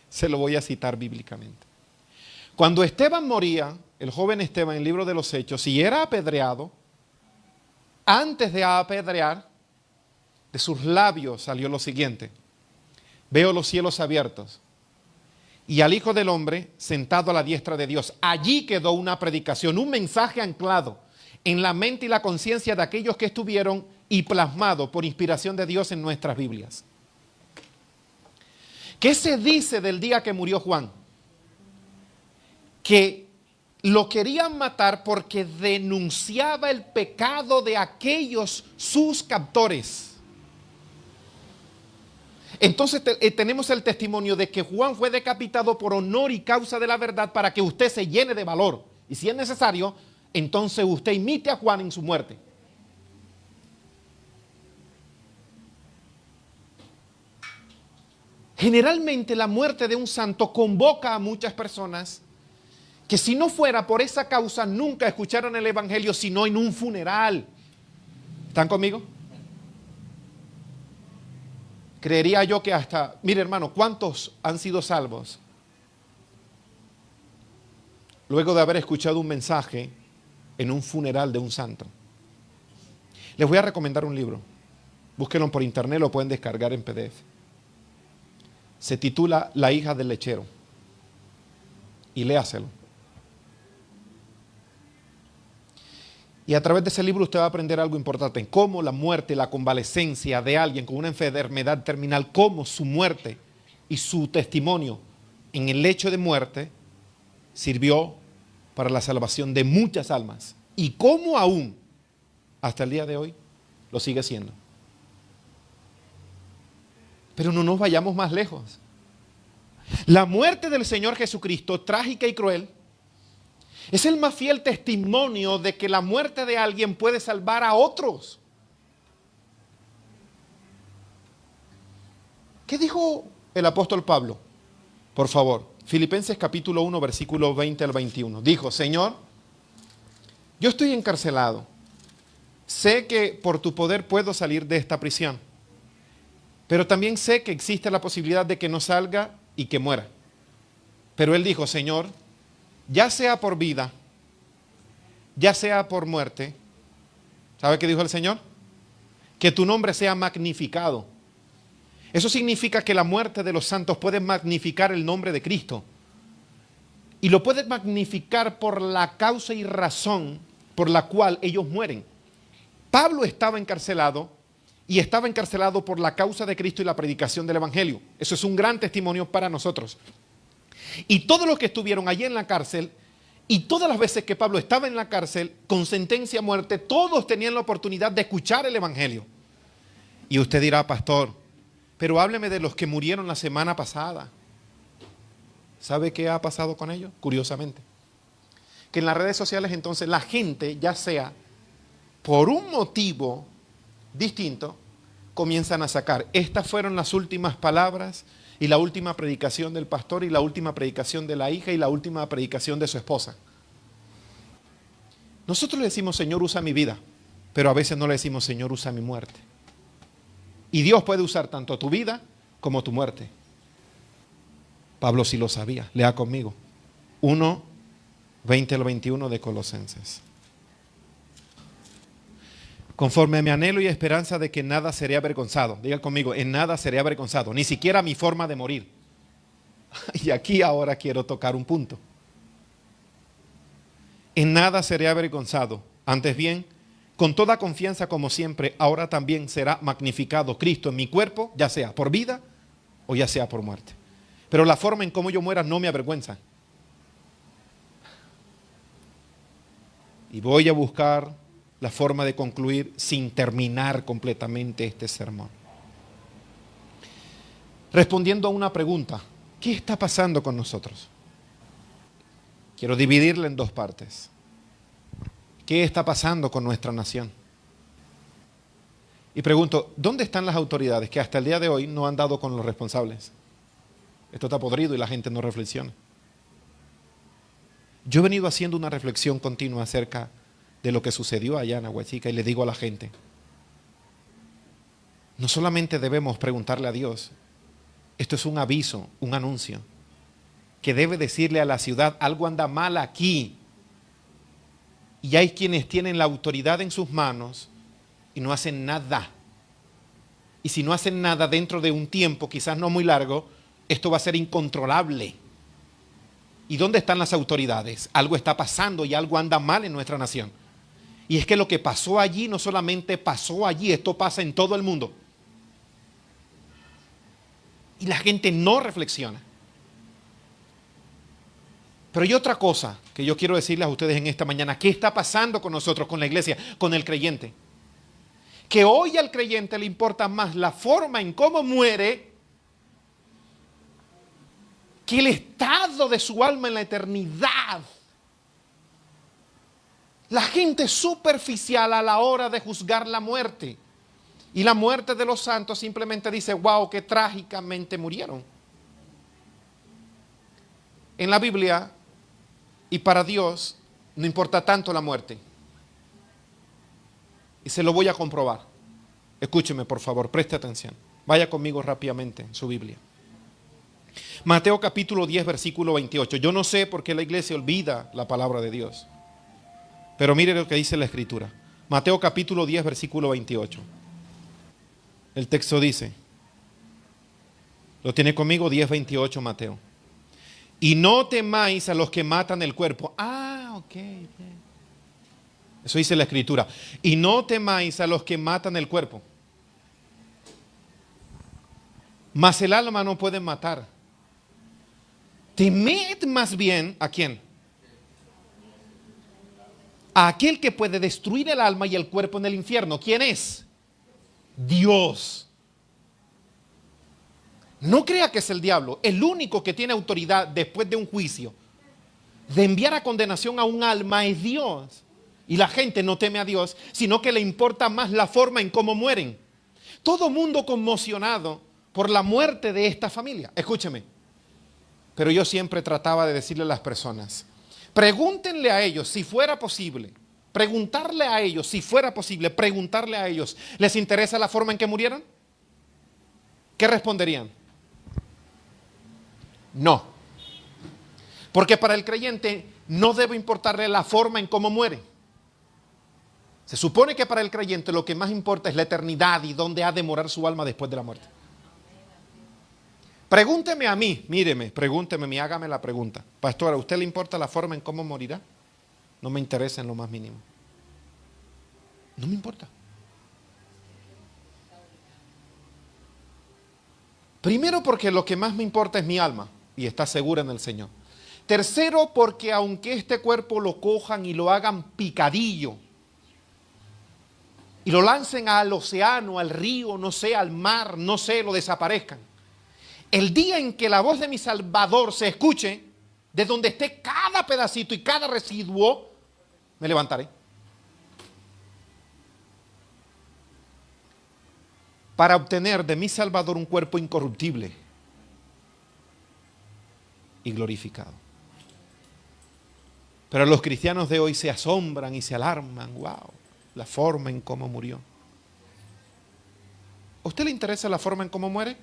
A: Se lo voy a citar bíblicamente. Cuando Esteban moría, el joven Esteban, en el libro de los Hechos, y era apedreado, antes de apedrear, de sus labios salió lo siguiente: veo los cielos abiertos y al Hijo del Hombre sentado a la diestra de Dios. Allí quedó una predicación, un mensaje anclado en la mente y la conciencia de aquellos que estuvieron y plasmado por inspiración de Dios en nuestras Biblias. ¿Qué se dice del día que murió Juan? Que lo querían matar porque denunciaba el pecado de aquellos sus captores. Entonces tenemos el testimonio de que Juan fue decapitado por honor y causa de la verdad, para que usted se llene de valor. Y si es necesario, entonces usted imite a Juan en su muerte. Generalmente la muerte de un santo convoca a muchas personas que, si no fuera por esa causa, nunca escucharon el evangelio, sino en un funeral. ¿Están conmigo? Creería yo que hasta, mire hermano, ¿cuántos han sido salvos luego de haber escuchado un mensaje en un funeral de un santo? Les voy a recomendar un libro. Búsquenlo por internet, lo pueden descargar en PDF. Se titula La hija del lechero. Y léaselo. Y a través de ese libro usted va a aprender algo importante: en cómo la muerte, la convalecencia de alguien con una enfermedad terminal, cómo su muerte y su testimonio en el lecho de muerte sirvió para la salvación de muchas almas. Y cómo aún, hasta el día de hoy, lo sigue siendo. Pero no nos vayamos más lejos. La muerte del Señor Jesucristo, trágica y cruel, es el más fiel testimonio de que la muerte de alguien puede salvar a otros. ¿Qué dijo el apóstol Pablo? Por favor, Filipenses capítulo 1, versículo 20 al 21. Dijo: Señor, yo estoy encarcelado. Sé que por tu poder puedo salir de esta prisión, pero también sé que existe la posibilidad de que no salga y que muera. Pero él dijo: Señor, ya sea por vida, ya sea por muerte, ¿sabe qué dijo el Señor? Que tu nombre sea magnificado. Eso significa que la muerte de los santos puede magnificar el nombre de Cristo. Y lo puede magnificar por la causa y razón por la cual ellos mueren. Pablo estaba encarcelado, y estaba encarcelado por la causa de Cristo y la predicación del evangelio. Eso es un gran testimonio para nosotros. Y todos los que estuvieron allí en la cárcel, y todas las veces que Pablo estaba en la cárcel con sentencia a muerte, todos tenían la oportunidad de escuchar el evangelio. Y usted dirá: pastor, pero hábleme de los que murieron la semana pasada. ¿Sabe qué ha pasado con ellos? Curiosamente, que en las redes sociales entonces la gente, ya sea por un motivo distinto, comienzan a sacar: estas fueron las últimas palabras y la última predicación del pastor, y la última predicación de la hija, y la última predicación de su esposa. Nosotros le decimos: Señor, usa mi vida, pero a veces no le decimos: Señor, usa mi muerte. Y Dios puede usar tanto tu vida como tu muerte. Pablo sí lo sabía. Lea conmigo 1, 20 al 21 de Colosenses. Conforme a mi anhelo y esperanza de que nada seré avergonzado. Diga conmigo: en nada seré avergonzado, ni siquiera mi forma de morir. Y aquí ahora quiero tocar un punto. En nada seré avergonzado, antes bien, con toda confianza, como siempre, ahora también será magnificado Cristo en mi cuerpo, ya sea por vida o ya sea por muerte. Pero la forma en cómo yo muera no me avergüenza. Y voy a buscar la forma de concluir sin terminar completamente este sermón. Respondiendo a una pregunta, ¿qué está pasando con nosotros? Quiero dividirla en dos partes. ¿Qué está pasando con nuestra nación? Y pregunto, ¿dónde están las autoridades que hasta el día de hoy no han dado con los responsables? Esto está podrido y la gente no reflexiona. Yo he venido haciendo una reflexión continua acerca de lo que sucedió allá en Aguachica y le digo a la gente, no solamente debemos preguntarle a Dios, esto es un aviso, un anuncio, que debe decirle a la ciudad, algo anda mal aquí. Y hay quienes tienen la autoridad en sus manos y no hacen nada. Y si no hacen nada dentro de un tiempo, quizás no muy largo, esto va a ser incontrolable. ¿Y dónde están las autoridades? Algo está pasando y algo anda mal en nuestra nación. Y es que lo que pasó allí no solamente pasó allí, esto pasa en todo el mundo. Y la gente no reflexiona. Pero hay otra cosa que yo quiero decirles a ustedes en esta mañana. ¿Qué está pasando con nosotros, con la iglesia, con el creyente? Que hoy al creyente le importa más la forma en cómo muere que el estado de su alma en la eternidad. La gente es superficial a la hora de juzgar la muerte. Y la muerte de los santos simplemente dice, wow, qué trágicamente murieron. En la Biblia y para Dios no importa tanto la muerte. Y se lo voy a comprobar. Escúcheme, por favor, preste atención. Vaya conmigo rápidamente en su Biblia. Mateo capítulo 10, versículo 28. Yo no sé por qué la iglesia olvida la palabra de Dios. Pero mire lo que dice la Escritura. Mateo capítulo 10, versículo 28. El texto dice, ¿lo tiene conmigo? 10, 28 Mateo. Y no temáis a los que matan el cuerpo. Ok. Eso dice la Escritura. Y no temáis a los que matan el cuerpo. Mas el alma no pueden matar. Temed más bien, ¿a quién? A aquel que puede destruir el alma y el cuerpo en el infierno. ¿Quién es? Dios. No crea que es el diablo. El único que tiene autoridad después de un juicio de enviar a condenación a un alma es Dios. Y la gente no teme a Dios, sino que le importa más la forma en cómo mueren. Todo mundo conmocionado por la muerte de esta familia. Escúcheme. Pero yo siempre trataba de decirle a las personas, pregúntenle a ellos si fuera posible, preguntarle a ellos si fuera posible, preguntarle a ellos, ¿les interesa la forma en que murieron? ¿Qué responderían? No. Porque para el creyente no debe importarle la forma en cómo muere. Se supone que para el creyente lo que más importa es la eternidad y dónde ha de morar su alma después de la muerte. Pregúnteme a mí, míreme, pregúnteme a mí, hágame la pregunta. Pastora, ¿a usted le importa la forma en cómo morirá? No me interesa en lo más mínimo. No me importa. Primero porque lo que más me importa es mi alma y está segura en el Señor. Tercero porque aunque este cuerpo lo cojan y lo hagan picadillo y lo lancen al océano, al río, no sé, al mar, no sé, lo desaparezcan. El día en que la voz de mi Salvador se escuche, de donde esté cada pedacito y cada residuo, me levantaré. Para obtener de mi Salvador un cuerpo incorruptible y glorificado. Pero los cristianos de hoy se asombran y se alarman. Wow, la forma en cómo murió. ¿A usted le interesa la forma en cómo muere?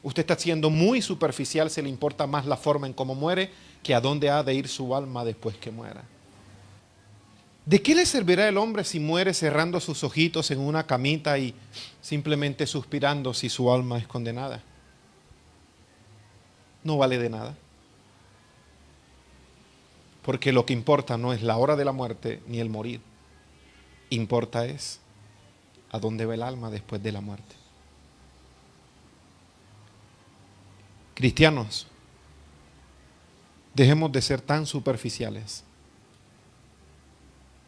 A: Usted está siendo muy superficial, se le importa más la forma en cómo muere que a dónde ha de ir su alma después que muera. ¿De qué le servirá el hombre si muere cerrando sus ojitos en una camita y simplemente suspirando si su alma es condenada? No vale de nada. Porque lo que importa no es la hora de la muerte ni el morir. Importa es a dónde va el alma después de la muerte. Cristianos, dejemos de ser tan superficiales,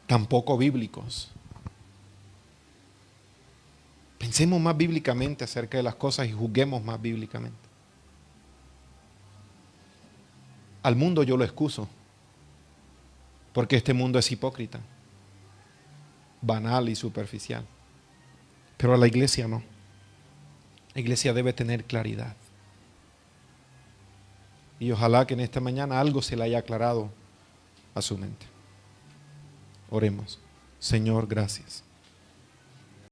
A: tan poco bíblicos. Pensemos más bíblicamente acerca de las cosas y juzguemos más bíblicamente. Al mundo yo lo excuso, porque este mundo es hipócrita, banal y superficial. Pero a la iglesia no. La iglesia debe tener claridad. Y ojalá que en esta mañana algo se le haya aclarado a su mente. Oremos. Señor, gracias.